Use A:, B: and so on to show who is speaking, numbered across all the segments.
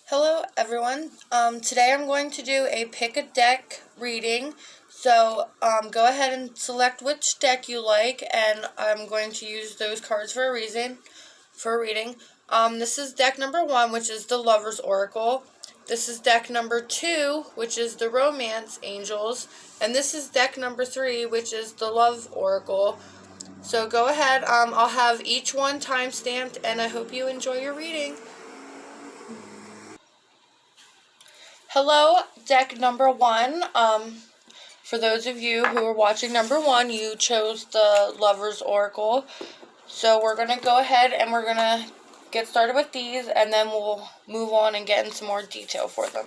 A: Hello everyone. Today I'm going to do a pick a deck reading. So go ahead and select which deck you like, and I'm going to use those cards for a reason, for a reading. This is deck number 1, which is the Lover's Oracle. This is deck number 2, which is the Romance Angels, and this is deck number 3, which is the Love Oracle. So go ahead. I'll have each one time stamped, and I hope you enjoy your reading. Hello, deck number 1. For those of you who are watching number 1, you chose the Lover's Oracle. So we're going to go ahead and we're going to get started with these, and then we'll move on and get in some more detail for them.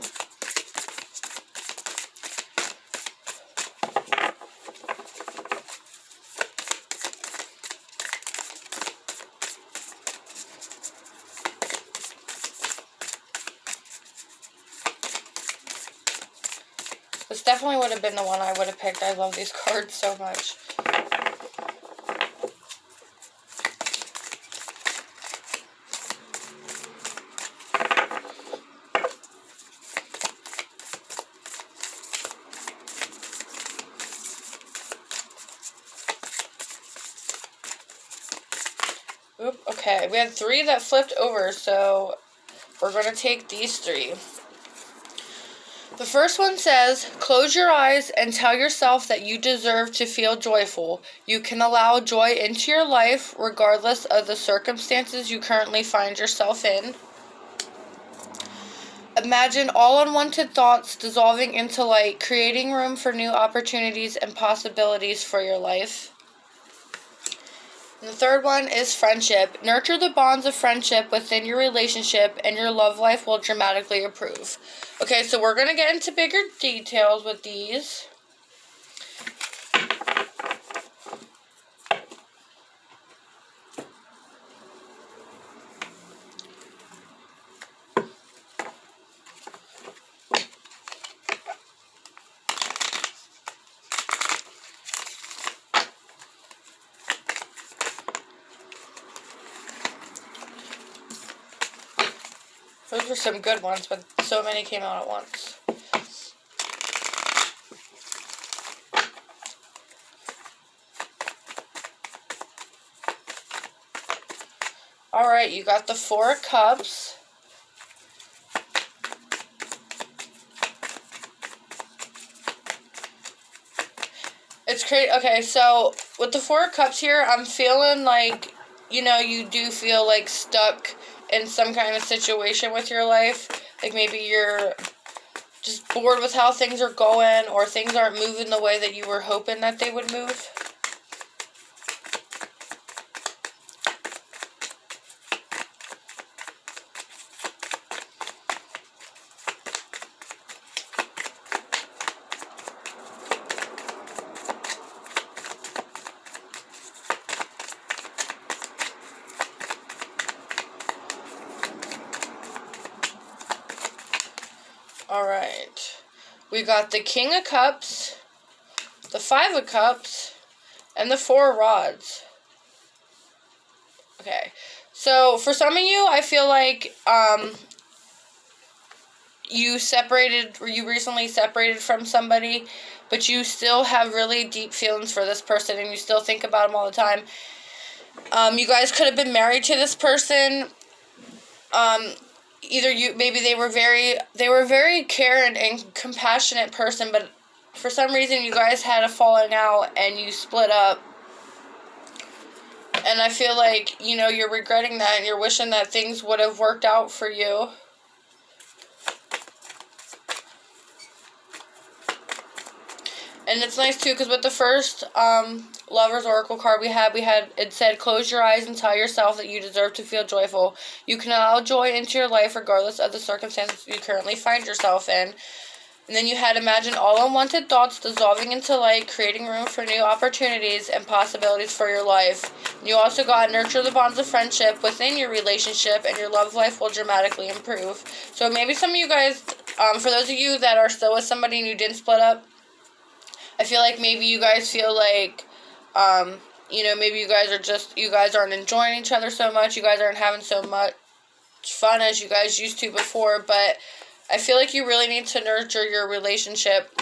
A: This definitely would have been the one I would have picked. I love these cards so much. Oop, okay, we had 3 that flipped over, so we're going to take these 3. The first one says, close your eyes and tell yourself that you deserve to feel joyful. You can allow joy into your life regardless of the circumstances you currently find yourself in. Imagine all unwanted thoughts dissolving into light, creating room for new opportunities and possibilities for your life. And the third one is friendship. Nurture the bonds of friendship within your relationship, and your love life will dramatically improve. Okay, so we're going to get into bigger details with these. Those were some good ones, but so many came out at once. Alright, you got the 4 of Cups. It's crazy. Okay, so with the 4 of Cups here, I'm feeling like, you do feel like stuck in some kind of situation with your life. Like maybe you're just bored with how things are going, or things aren't moving the way that you were hoping that they would move. Alright, we got the King of Cups, the 5 of Cups, and the 4 of Rods. Okay, so for some of you, I feel like you recently separated from somebody, but you still have really deep feelings for this person, and you still think about them all the time. You guys could have been married to this person. Maybe they were very caring and compassionate person, but for some reason you guys had a falling out and you split up. And I feel like, you're regretting that, and you're wishing that things would have worked out for you. And it's nice too, because with the first Lover's Oracle card it said, close your eyes and tell yourself that you deserve to feel joyful. You can allow joy into your life regardless of the circumstances you currently find yourself in. And then you had, imagine all unwanted thoughts dissolving into light, creating room for new opportunities and possibilities for your life. And you also got, nurture the bonds of friendship within your relationship, and your love life will dramatically improve. So maybe some of you guys, for those of you that are still with somebody and you didn't split up, I feel like maybe you guys feel like, maybe you guys aren't enjoying each other so much. You guys aren't having so much fun as you guys used to before, but I feel like you really need to nurture your relationship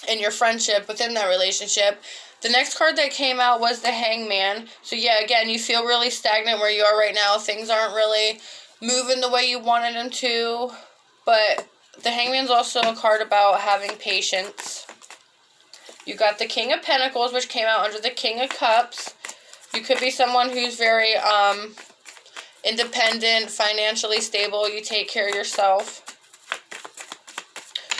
A: and your friendship within that relationship. The next card that came out was the Hangman. So yeah, again, you feel really stagnant where you are right now. Things aren't really moving the way you wanted them to. But the Hangman's also a card about having patience. You got the King of Pentacles, which came out under the King of Cups. You could be someone who's very independent, financially stable. You take care of yourself.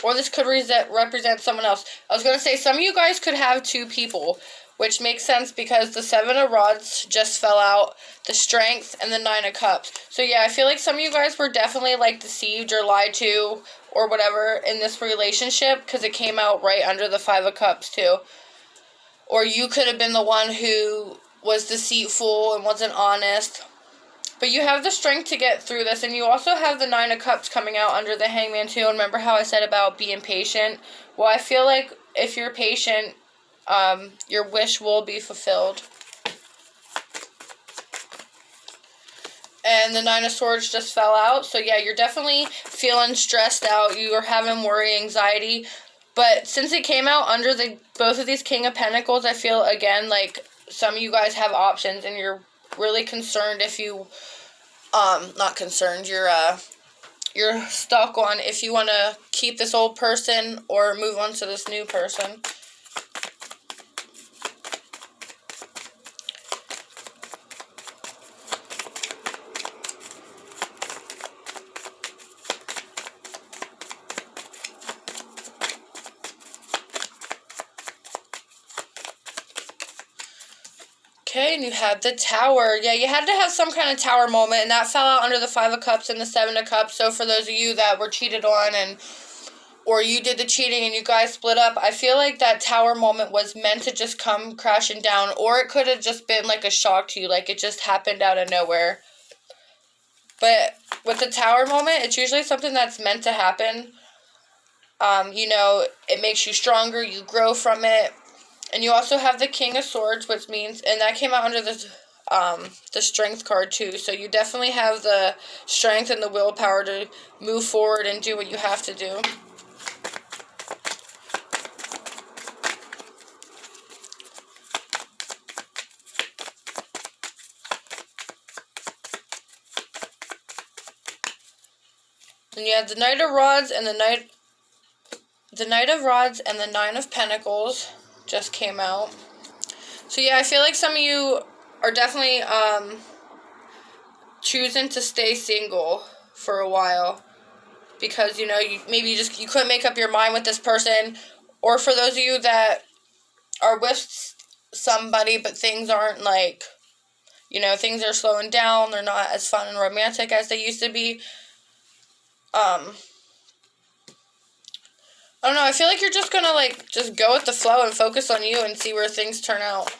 A: Or this could represent someone else. I was going to say, some of you guys could have two people, which makes sense because the Seven of Rods just fell out, the Strength, and the Nine of Cups. So yeah, I feel like some of you guys were definitely like deceived or lied to or whatever in this relationship because it came out right under the Five of Cups too. Or you could have been the one who was deceitful and wasn't honest. But you have the strength to get through this, and you also have the Nine of Cups coming out under the Hangman too. And remember how I said about being patient? Well, I feel like if you're patient, your wish will be fulfilled. And the Nine of Swords just fell out. So yeah, you're definitely feeling stressed out. You are having worry, anxiety. But since it came out under both of these King of Pentacles, I feel, again, like some of you guys have options and you're really concerned if you, not concerned, you're stuck on if you want to keep this old person or move on to this new person. Okay, and you had the Tower. Yeah, you had to have some kind of Tower moment, and that fell out under the Five of Cups and the Seven of Cups. So for those of you that were cheated on or you did the cheating and you guys split up, I feel like that Tower moment was meant to just come crashing down, or it could have just been like a shock to you, like it just happened out of nowhere. But with the Tower moment, it's usually something that's meant to happen. You know, it makes you stronger, you grow from it. And you also have the King of Swords, which means, and that came out under the Strength card too. So you definitely have the strength and the willpower to move forward and do what you have to do. And you have the Knight of Rods and the Knight of Rods and the Nine of Pentacles just came out. So yeah, I feel like some of you are definitely choosing to stay single for a while because, you know, you couldn't make up your mind with this person. Or for those of you that are with somebody but things aren't like, you know, things are slowing down, they're not as fun and romantic as they used to be. I don't know, I feel like you're just gonna, like, just go with the flow and focus on you and see where things turn out.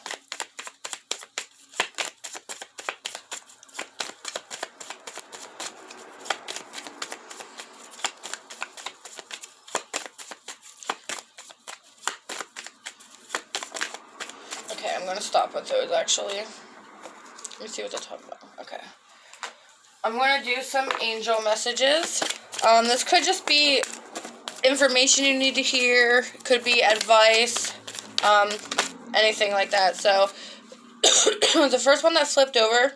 A: Okay, I'm gonna stop with those, actually. Let me see what they're talking about. Okay. I'm gonna do some angel messages. This could just be information you need to hear, could be advice, anything like that. So the first one that flipped over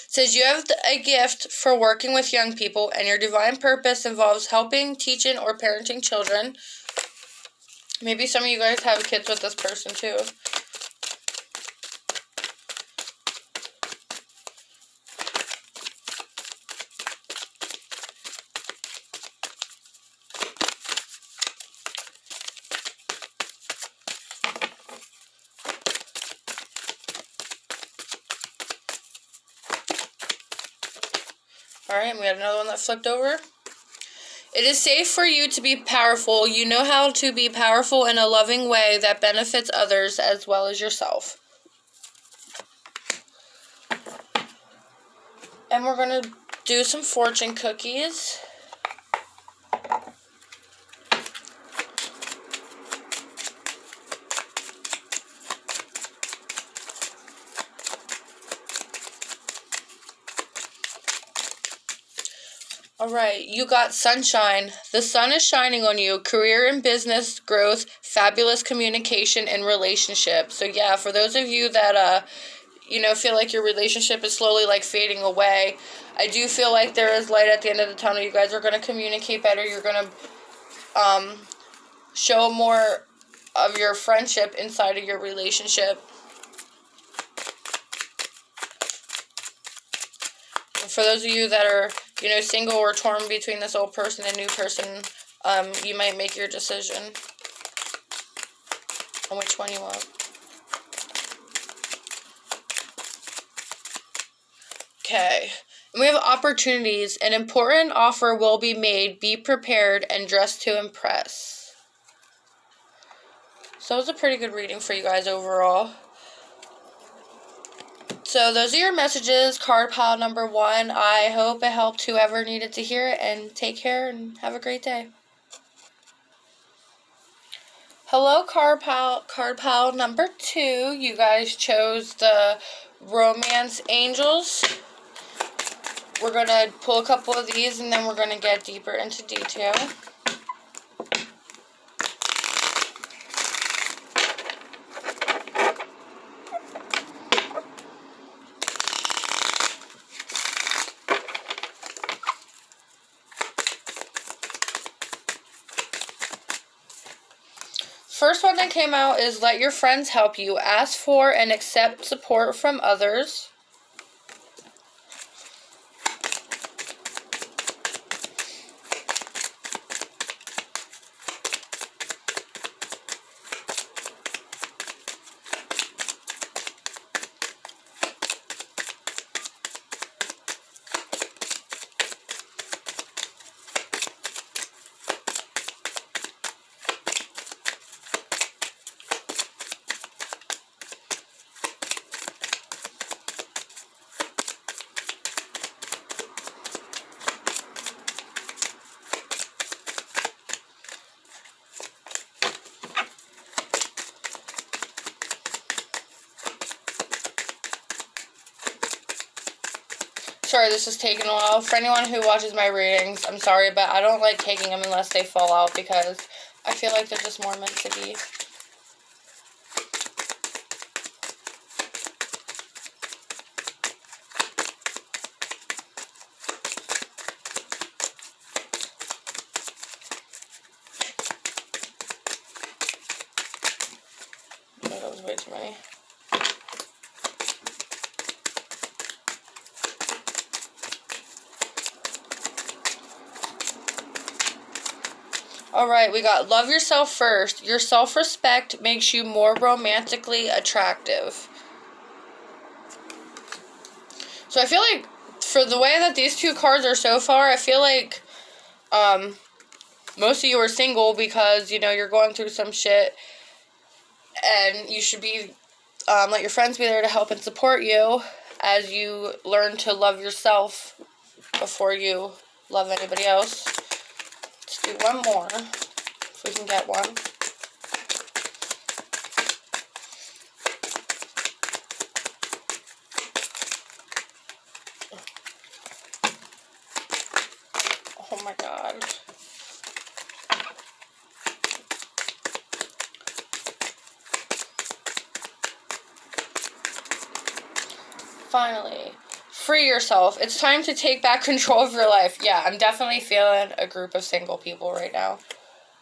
A: says you have a gift for working with young people and your divine purpose involves helping, teaching, or parenting children. Maybe some of you guys have kids with this person too. Alright, and we had another one that flipped over. It is safe for you to be powerful. You know how to be powerful in a loving way that benefits others as well as yourself. And we're going to do some fortune cookies. Alright, you got sunshine. The sun is shining on you. Career and business growth, fabulous communication, and relationship. So yeah, for those of you that, feel like your relationship is slowly, like, fading away, I do feel like there is light at the end of the tunnel. You guys are going to communicate better. You're going to, show more of your friendship inside of your relationship. For those of you that are, single or torn between this old person and new person, you might make your decision on which one you want. Okay. And we have opportunities. An important offer will be made. Be prepared and dress to impress. So it was a pretty good reading for you guys overall. So those are your messages, card pile number 1. I hope it helped whoever needed to hear it, and take care and have a great day. Hello, card pile number 2. You guys chose the Romance Angels. We're going to pull a couple of these, and then we're going to get deeper into detail. First one that came out is let your friends help you. Ask for and accept support from others. Sorry, this is taking a while. For anyone who watches my readings, I'm sorry, but I don't like taking them unless they fall out because I feel like they're just more meant to be. That was way too many. Alright, we got love yourself first. Your self-respect makes you more romantically attractive. So I feel like for the way that these 2 cards are so far, I feel like most of you are single because, you're going through some shit. And you should be, let your friends be there to help and support you as you learn to love yourself before you love anybody else. Let's do one more, if we can get one. Oh my god. Finally, free yourself. It's time to take back control of your life. Yeah, I'm definitely feeling a group of single people right now.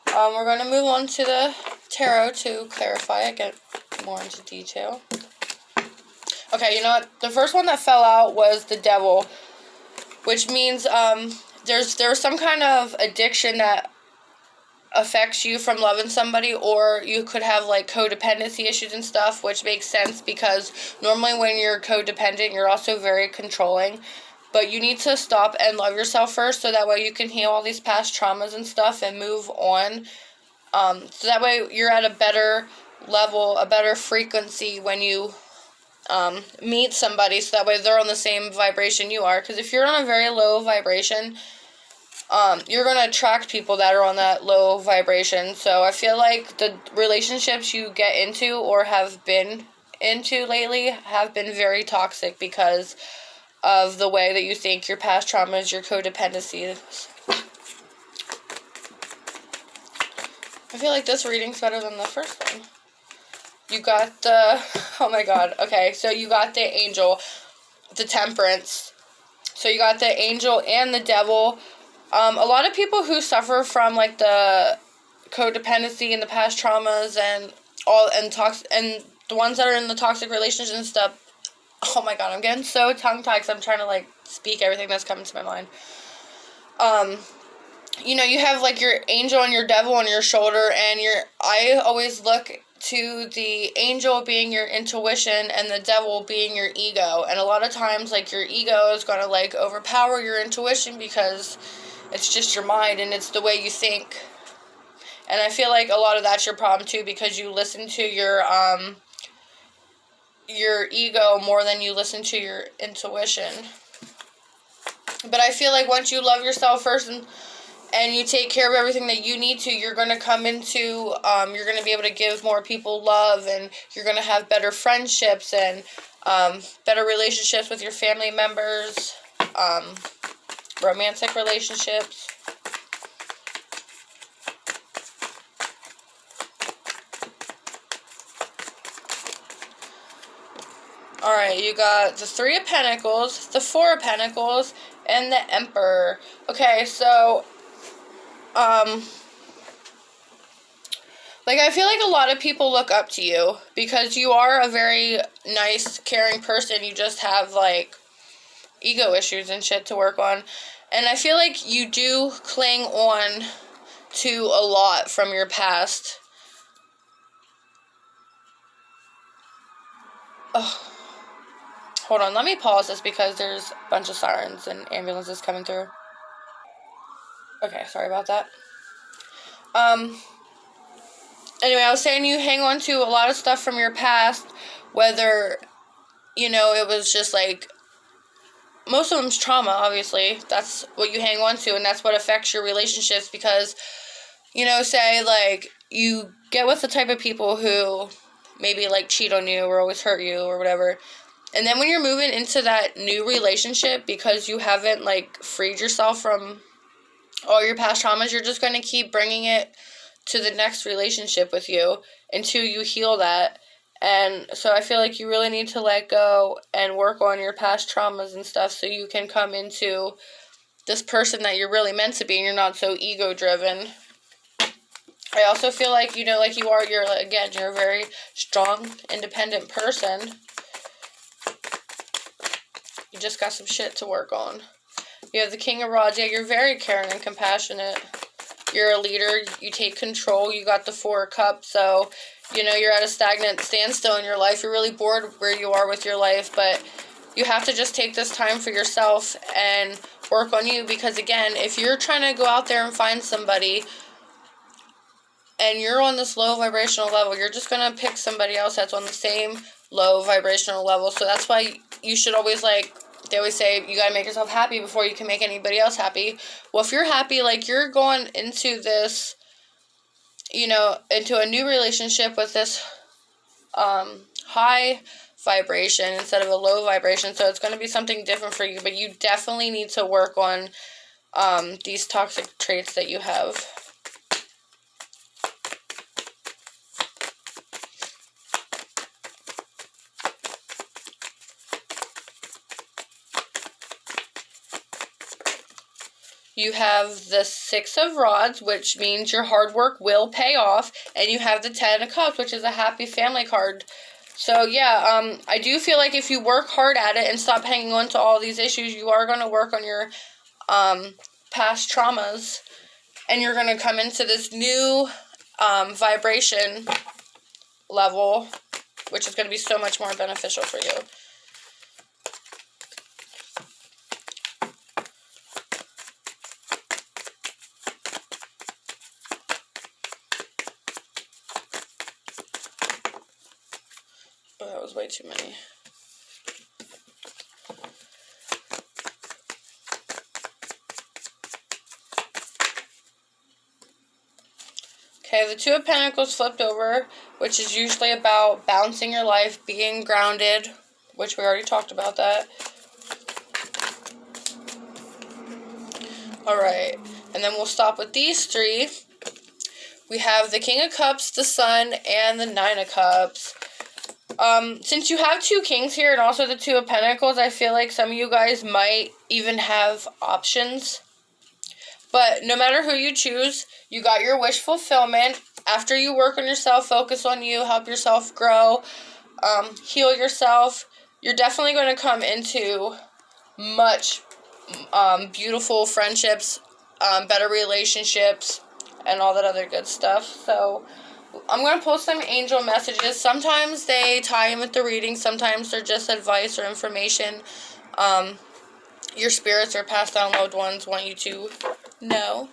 A: We're going to move on to the tarot to clarify it, get more into detail. Okay, you know what? The first one that fell out was the Devil, which means there's some kind of addiction that affects you from loving somebody, or you could have like codependency issues and stuff, which makes sense because normally when you're codependent you're also very controlling, but you need to stop and love yourself first so that way you can heal all these past traumas and stuff and move on, so that way you're at a better level, a better frequency when you meet somebody, so that way they're on the same vibration you are, because if you're on a very low vibration, you're going to attract people that are on that low vibration. So I feel like the relationships you get into or have been into lately have been very toxic because of the way that you think, your past traumas, your codependencies. I feel like this reading's better than the first one. You got the, oh my god, okay, so you got the angel, the temperance. So you got the angel and the devil. A lot of people who suffer from like the codependency and the past traumas and and the ones that are in the toxic relationships and stuff. Oh my god, I'm getting so tongue-tied because I'm trying to like speak everything that's coming to my mind. You know, you have like your angel and your devil on your shoulder, and I always look to the angel being your intuition and the devil being your ego. And a lot of times, like, your ego is going to like overpower your intuition because it's just your mind and it's the way you think. And I feel like a lot of that's your problem too, because you listen to your ego more than you listen to your intuition. But I feel like once you love yourself first and you take care of everything that you need to, you're going to come into, you're going to be able to give more people love, and you're going to have better friendships and better relationships with your family members, romantic relationships. Alright, you got the Three of Pentacles, the Four of Pentacles, and the Emperor. Okay, so like, I feel like a lot of people look up to you because you are a very nice, caring person. You just have, like, ego issues and shit to work on. And I feel like you do cling on to a lot from your past. Ugh. Hold on, let me pause this because there's a bunch of sirens and ambulances coming through. Okay, sorry about that. Anyway, I was saying you hang on to a lot of stuff from your past, whether, you know, it was just like, most of them's trauma, obviously. That's what you hang on to, and that's what affects your relationships because, you know, say, like, you get with the type of people who maybe, like, cheat on you or always hurt you or whatever. And then when you're moving into that new relationship, because you haven't, like, freed yourself from all your past traumas, you're just going to keep bringing it to the next relationship with you until you heal that. And so I feel like you really need to let go and work on your past traumas and stuff so you can come into this person that you're really meant to be and you're not so ego-driven. I also feel like, you know, like you're a very strong, independent person. You just got some shit to work on. You have the King of Rods. Yeah, you're very caring and compassionate. You're a leader. You take control. You got the Four of Cups. So, you know, you're at a stagnant standstill in your life. You're really bored where you are with your life. But you have to just take this time for yourself and work on you. Because, again, if you're trying to go out there and find somebody and you're on this low vibrational level, you're just going to pick somebody else that's on the same low vibrational level. So that's why you should always, like, they always say you gotta make yourself happy before you can make anybody else happy. Well, if you're happy, like, you're going into this, you know, into a new relationship with this high vibration instead of a low vibration. So it's going to be something different for you. But you definitely need to work on these toxic traits that you have. You have the Six of Rods, which means your hard work will pay off. And you have the Ten of Cups, which is a happy family card. So, yeah, I do feel like if you work hard at it and stop hanging on to all these issues, you are going to work on your past traumas. And you're going to come into this new vibration level, which is going to be so much more beneficial for you. That was way too many. Okay, the Two of Pentacles flipped over, which is usually about balancing your life, being grounded, which we already talked about that. Alright, and then we'll stop with these three. We have the King of Cups, the Sun, and the Nine of Cups. Since you have two Kings here and also the Two of Pentacles, I feel like some of you guys might even have options. But no matter who you choose, you got your wish fulfillment. After you work on yourself, focus on you, help yourself grow, heal yourself, you're definitely going to come into much beautiful friendships, better relationships, and all that other good stuff. So I'm going to post some angel messages. Sometimes they tie in with the reading. Sometimes they're just advice or information. Your spirits or passed down loved ones want you to know.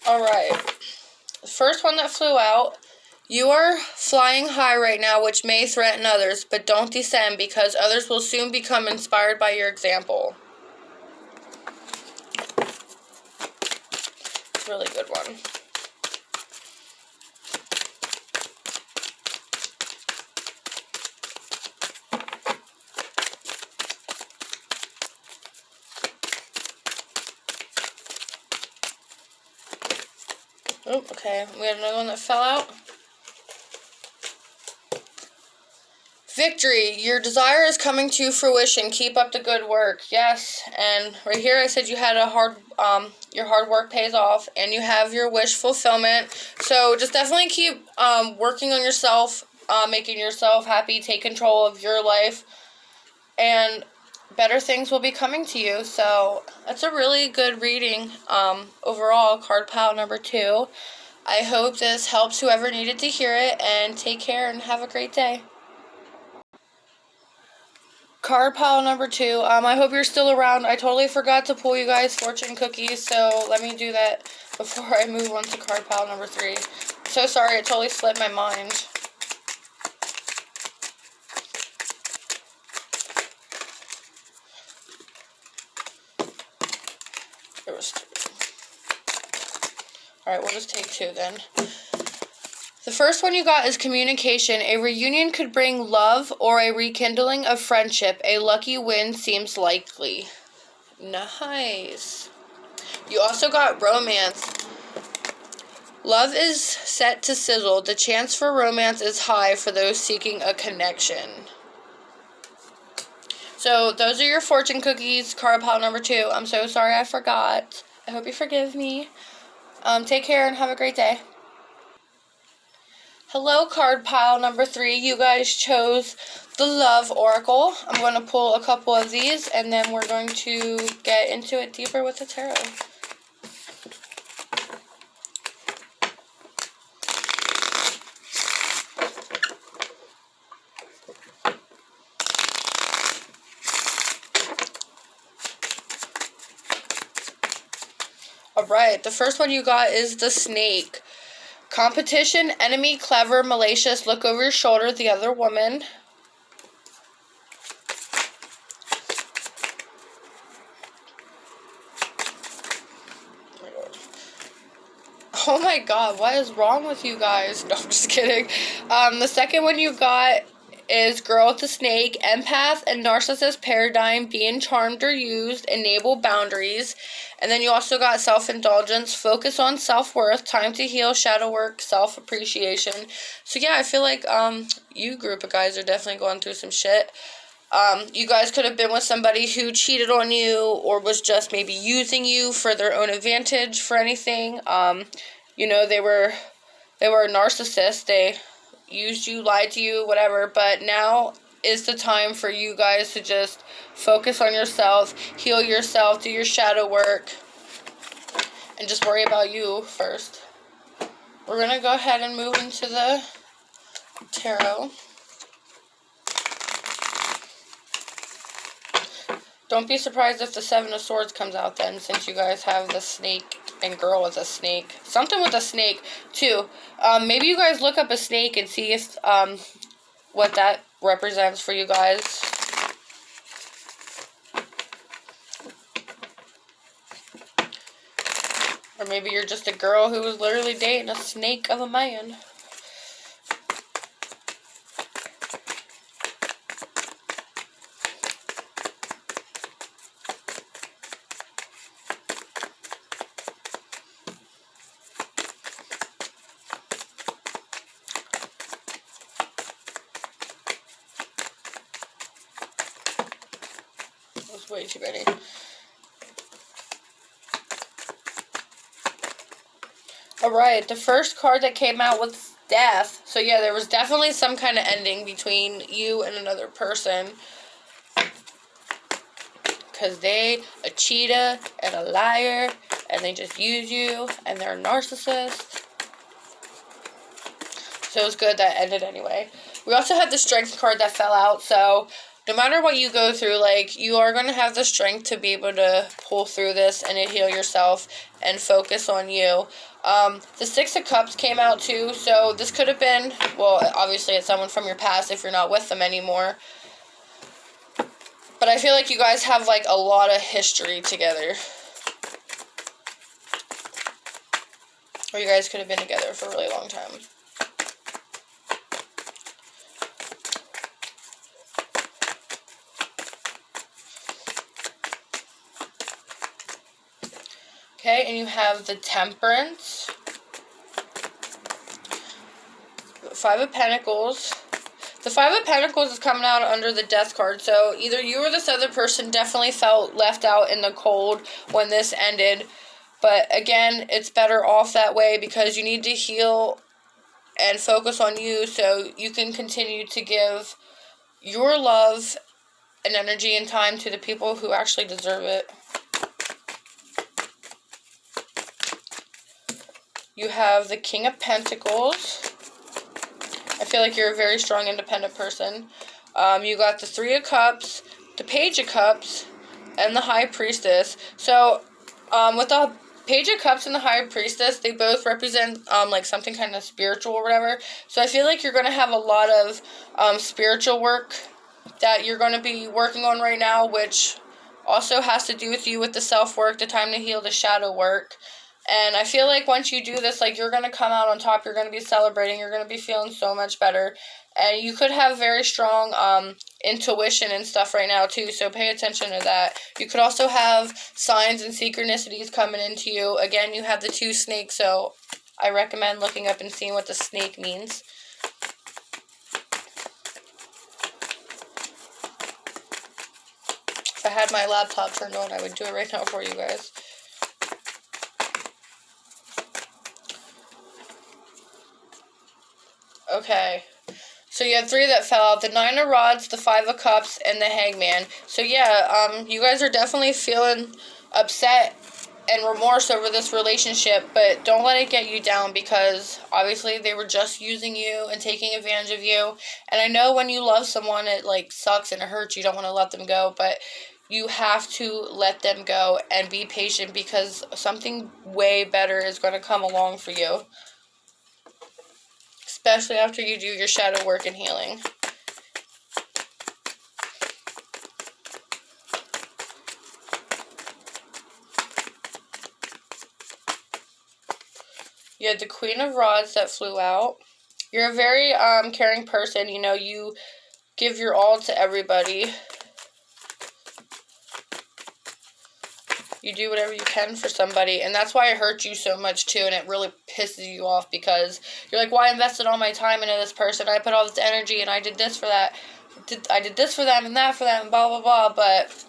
A: Alright, the first one that flew out, you are flying high right now, which may threaten others, but don't descend because others will soon become inspired by your example. Really good one. Oh, okay. We had another one that fell out. Victory. Your desire is coming to fruition. Keep up the good work. Yes. And right here I said you had a your hard work pays off and you have your wish fulfillment. So just definitely keep working on yourself, making yourself happy, take control of your life, and better things will be coming to you. So that's a really good reading overall, card pile number 2. I hope this helps whoever needed to hear it, and take care and have a great day. Card pile number 2. I hope you're still around. I totally forgot to pull you guys fortune cookies, so let me do that before I move on to card pile number 3. So sorry, it totally slipped my mind. There was 3. Alright, we'll just take 2 then. The first one you got is communication. A reunion could bring love or a rekindling of friendship. A lucky win seems likely. Nice. You also got romance. Love is set to sizzle. The chance for romance is high for those seeking a connection. So those are your fortune cookies, card pile number 2. I'm so sorry I forgot. I hope you forgive me. Take care and have a great day. Hello, card pile number 3. You guys chose the Love Oracle. I'm going to pull a couple of these, and then we're going to get into it deeper with the tarot. Alright, the first one you got is the Snake. Competition, enemy, clever, malicious, look over your shoulder, the other woman. Oh my god, what is wrong with you guys? No, I'm just kidding. The second one you got is Girl with the Snake, empath and narcissist paradigm, being charmed or used, enable boundaries. And then you also got self-indulgence, focus on self-worth, time to heal, shadow work, self-appreciation. So yeah, I feel like you group of guys are definitely going through some shit. You guys could have been with somebody who cheated on you or was just maybe using you for their own advantage for anything. You know, they were a narcissist. They used you, lied to you, whatever. But now is the time for you guys to just focus on yourself, heal yourself, do your shadow work, and just worry about you first. We're going to go ahead and move into the tarot. Don't be surprised if the Seven of Swords comes out then, since you guys have the snake and girl with a snake. Something with a snake, too. Maybe you guys look up a snake and see if, what that represents for you guys. Or maybe you're just a girl who was literally dating a snake of a man. That's way too many. Alright, the first card that came out was Death. So yeah, there was definitely some kind of ending between you and another person. Because they a cheater and a liar, and they just use you, and they're a narcissist. So it was good that ended anyway. We also had the Strength card that fell out, so no matter what you go through, like, you are going to have the strength to be able to pull through this and to heal yourself and focus on you. The Six of Cups came out too, so this could have been, well, obviously it's someone from your past if you're not with them anymore. But I feel like you guys have, like, a lot of history together. Or you guys could have been together for a really long time. Okay, and you have the Temperance, Five of Pentacles. The Five of Pentacles is coming out under the Death card, so either you or this other person definitely felt left out in the cold when this ended. But again, it's better off that way because you need to heal and focus on you so you can continue to give your love and energy and time to the people who actually deserve it. You have the King of Pentacles. I feel like you're a very strong, independent person. You got the Three of Cups, the Page of Cups, and the High Priestess. So, with the Page of Cups and the High Priestess, they both represent, like, something kind of spiritual or whatever. So I feel like you're going to have a lot of, spiritual work that you're going to be working on right now, which also has to do with you with the self-work, the time to heal, the shadow work. And I feel like once you do this, like, you're going to come out on top. You're going to be celebrating. You're going to be feeling so much better. And you could have very strong intuition and stuff right now, too. So pay attention to that. You could also have signs and synchronicities coming into you. Again, you have the two snakes. So I recommend looking up and seeing what the snake means. If I had my laptop turned on, I would do it right now for you guys. Okay, so you had three that fell out. The Nine of Rods, the Five of Cups, and the Hangman. So yeah, you guys are definitely feeling upset and remorse over this relationship, but don't let it get you down because obviously they were just using you and taking advantage of you. And I know when you love someone, it, like, sucks and it hurts. You don't want to let them go, but you have to let them go and be patient because something way better is going to come along for you. Especially after you do your shadow work and healing. You had the Queen of Rods that flew out. You're a very caring person. You know, you give your all to everybody. You do whatever you can for somebody, and that's why it hurts you so much, too, and it really pisses you off, because you're like, well, I invested all my time into this person, I put all this energy, and I did this for that, I did this for them, and that for them, and blah, blah, blah, but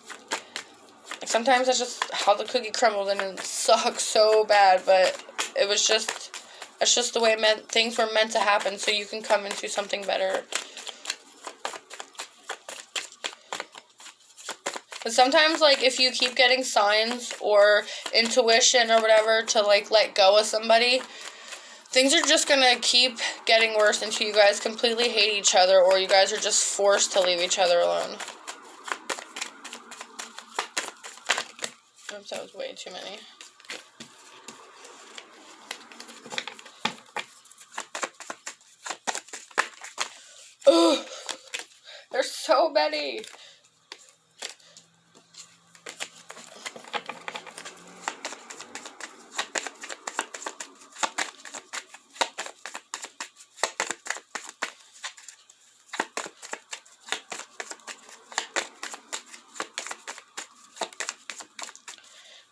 A: sometimes that's just how the cookie crumbled, and it sucks so bad, but it was just, it's just the way things were meant to happen, so you can come into something better. But sometimes, like, if you keep getting signs or intuition or whatever to, like, let go of somebody, things are just going to keep getting worse until you guys completely hate each other or you guys are just forced to leave each other alone. Oops, that was way too many. Ugh! There's so many!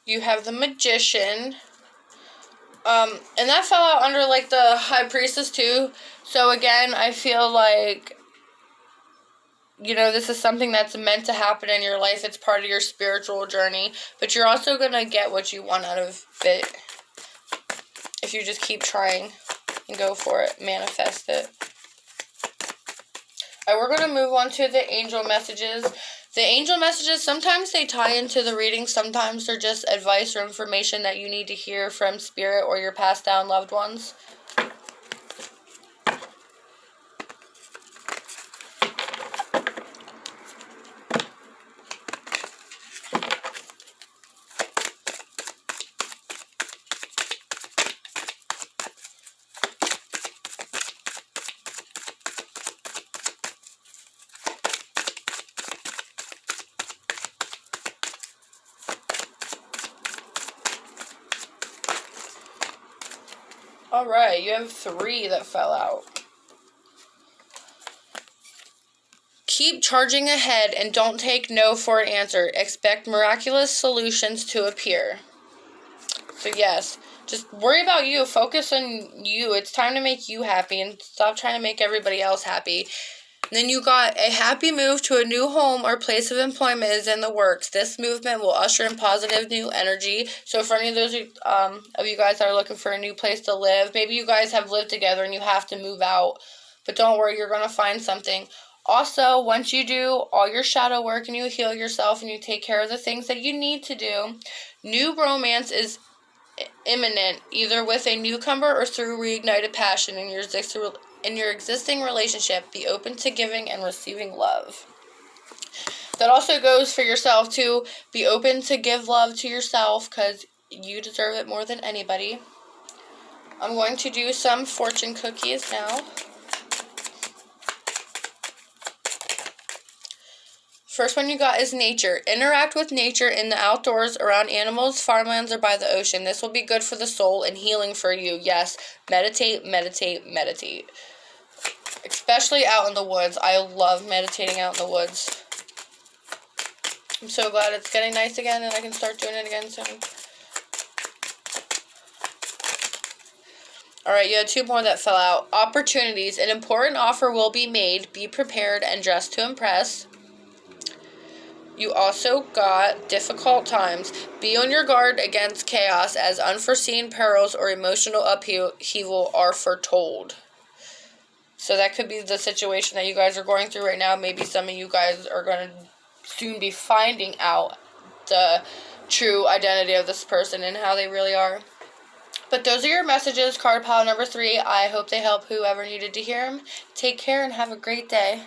A: You have the Magician. And that fell out under, like, the High Priestess, too. So, again, I feel like, you know, this is something that's meant to happen in your life. It's part of your spiritual journey. But you're also going to get what you want out of it if you just keep trying and go for it. Manifest it. Alright, we're going to move on to the angel messages. The angel messages, sometimes they tie into the reading. Sometimes they're just advice or information that you need to hear from spirit or your passed down loved ones. Alright, you have 3 that fell out. Keep charging ahead and don't take no for an answer. Expect miraculous solutions to appear. So yes, just worry about you. Focus on you. It's time to make you happy and stop trying to make everybody else happy. And then you got a happy move to a new home or place of employment is in the works. This movement will usher in positive new energy. So for any of those of you guys that are looking for a new place to live, maybe you guys have lived together and you have to move out. But don't worry, you're going to find something. Also, once you do all your shadow work and you heal yourself and you take care of the things that you need to do, new romance is imminent, either with a newcomer or through reignited passion in your existing relationship. Be open to giving and receiving love. That also goes for yourself too. Be open to give love to yourself because you deserve it more than anybody. I'm going to do some fortune cookies now. First one you got is nature. Interact with nature in the outdoors, around animals, farmlands, or by the ocean. This will be good for the soul and healing for you. Yes, meditate, meditate, meditate. Especially out in the woods. I love meditating out in the woods. I'm so glad it's getting nice again and I can start doing it again soon. Alright, you had 2 more that fell out. Opportunities. An important offer will be made. Be prepared and dress to impress. You also got difficult times. Be on your guard against chaos as unforeseen perils or emotional upheaval are foretold. So that could be the situation that you guys are going through right now. Maybe some of you guys are going to soon be finding out the true identity of this person and how they really are. But those are your messages, card pile number 3. I hope they help whoever needed to hear them. Take care and have a great day.